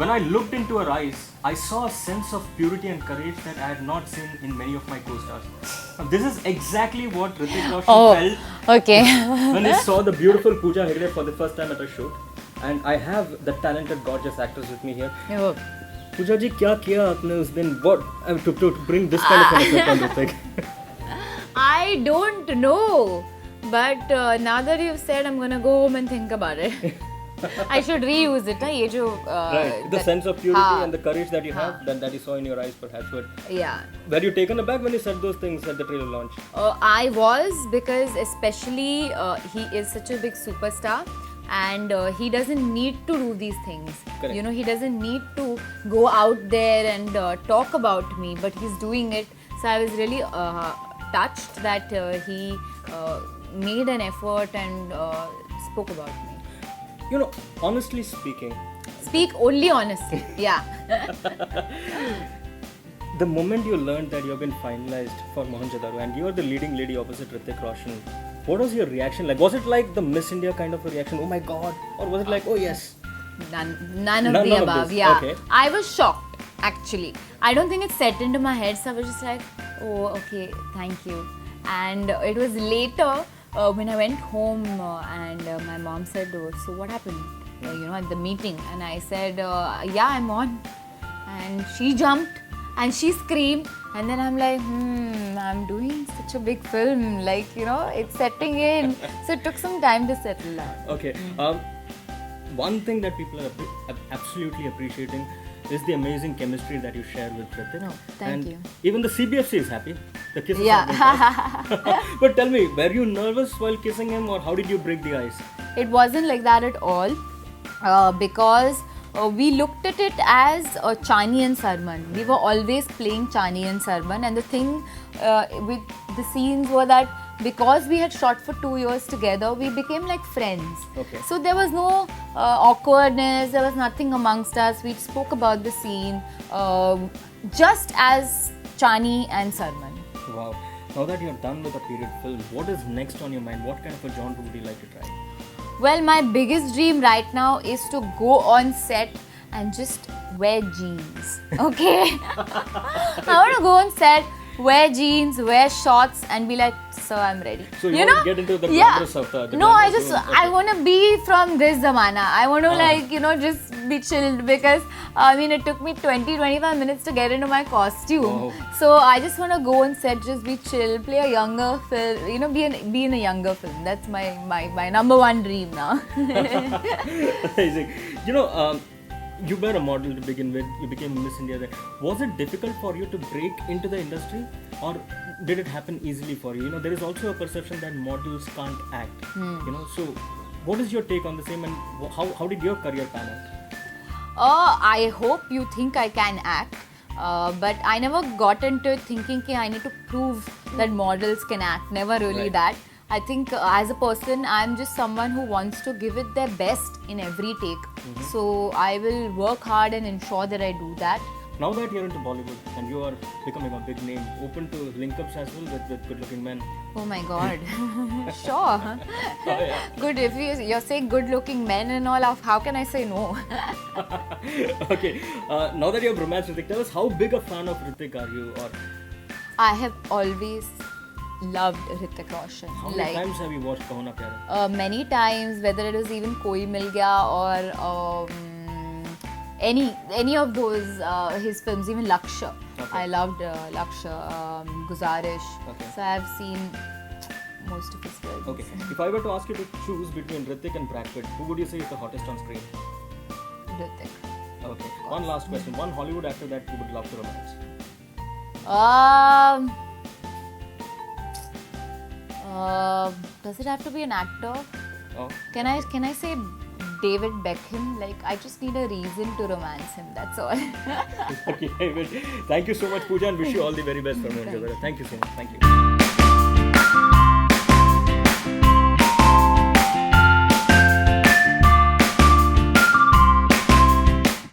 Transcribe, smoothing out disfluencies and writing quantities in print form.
when I looked into her eyes, I saw a sense of purity and courage that I had not seen in many of my co-stars. Now, this is exactly what Hrithik Roshan felt Okay. when he saw the beautiful Pooja Hegde for the first time at a shoot. And I have the talented, gorgeous actress with me here. Oh. Pooja ji, क्या किया आपने उस दिन? What to bring this kind of an effect on Hrithik? I don't know. But now that you've said, I'm gonna go home and think about it. I should reuse it. Na? ये जो, Right, the sense of purity and the courage that you have, that you saw in your eyes perhaps. But yeah. were you taken aback when you said those things at the trailer launch? I was, because especially he is such a big superstar. And he doesn't need to do these things. Correct. You know, he doesn't need to go out there and talk about me, but he's doing it. So I was really touched that he made an effort and spoke about me. You know, honestly speaking, Speak only honestly. Yeah. the moment you learned that you have been finalized for Mohenjo-daro and you are the leading lady opposite Hrithik Roshan, what was your reaction like? Was it like the Miss India kind of a reaction? Oh my God! Or was it like, oh yes? None of the above. this. Yeah. Okay. I was shocked, actually. I don't think it set into my head, so I was just like, oh, okay, thank you. And it was later when I went home and my mom said, oh, so what happened? At the meeting. And I said, yeah, I'm on. And she jumped and she screamed. And then I'm like, I'm doing such a big film. Like, it's setting in. So it took some time to settle down. Okay. One thing that people are absolutely appreciating is the amazing chemistry that you share with Hrithik. Oh, thank you. Even the CBFC is happy. The kisses Yeah. have been passed. But tell me, were you nervous while kissing him, or how did you break the ice? It wasn't like that at all, because we looked at it as Chani and Sarman. We were always playing Chani and Sarman, and the thing with the scenes were that because we had shot for 2 years together, we became like friends. Okay. So there was no awkwardness, there was nothing amongst us. We spoke about the scene just as Chani and Sarman. Wow. Now that you're done with the period film, what is next on your mind? What kind of a genre would you like to try? Well, my biggest dream right now is to go on set and just wear jeans. Okay? I want to go on set, wear jeans, wear shorts, and be like, sir, I'm ready. So you want to get into the glamorous of the No, I glamorous just, zone. I want to be from this zamana. I want to just be chilled, because it took me 20-25 minutes to get into my costume. Wow. So I just want to go on set, just be chill, play a younger film, be in a younger film. That's my number one dream now. Amazing. You were a model to begin with. You became Miss India there. Was it difficult for you to break into the industry, or did it happen easily for you? There is also a perception that models can't act. So what is your take on the same, and how did your career pan out? I hope you think I can act. But I never got into it thinking that I need to prove that models can act. Never really Right. that. I think as a person, I'm just someone who wants to give it their best in every take. So I will work hard and ensure that I do that. Now that you're into Bollywood and you are becoming a big name, open to link-ups as well with good-looking men? Oh my God. Sure. Oh, yeah. Good. If you're saying good-looking men and all, how can I say no? Okay. Now that you have romanced Hrithik, tell us how big a fan of Hrithik are you? Or I have always loved Hrithik Roshan. how many times have you watched Kaho Na Pyare? Many times, whether it was even Koi Mil Gaya or any of those his films, even Lakshya. Okay. I loved Lakshya, Guzarish. Okay. So I have seen most of his films. Okay. If I were to ask you to choose between Hrithik and Brad Pitt, who would you say is the hottest on screen? Hrithik. Okay. One last question. One Hollywood actor that you would love to romance? Does it have to be an actor? Oh. Can I say David Beckham? Like, I just need a reason to romance him. That's all. Okay. Thank you so much, Pooja, and wish you all the very best for Mohenjo-daro. Thank you so much. Thank you.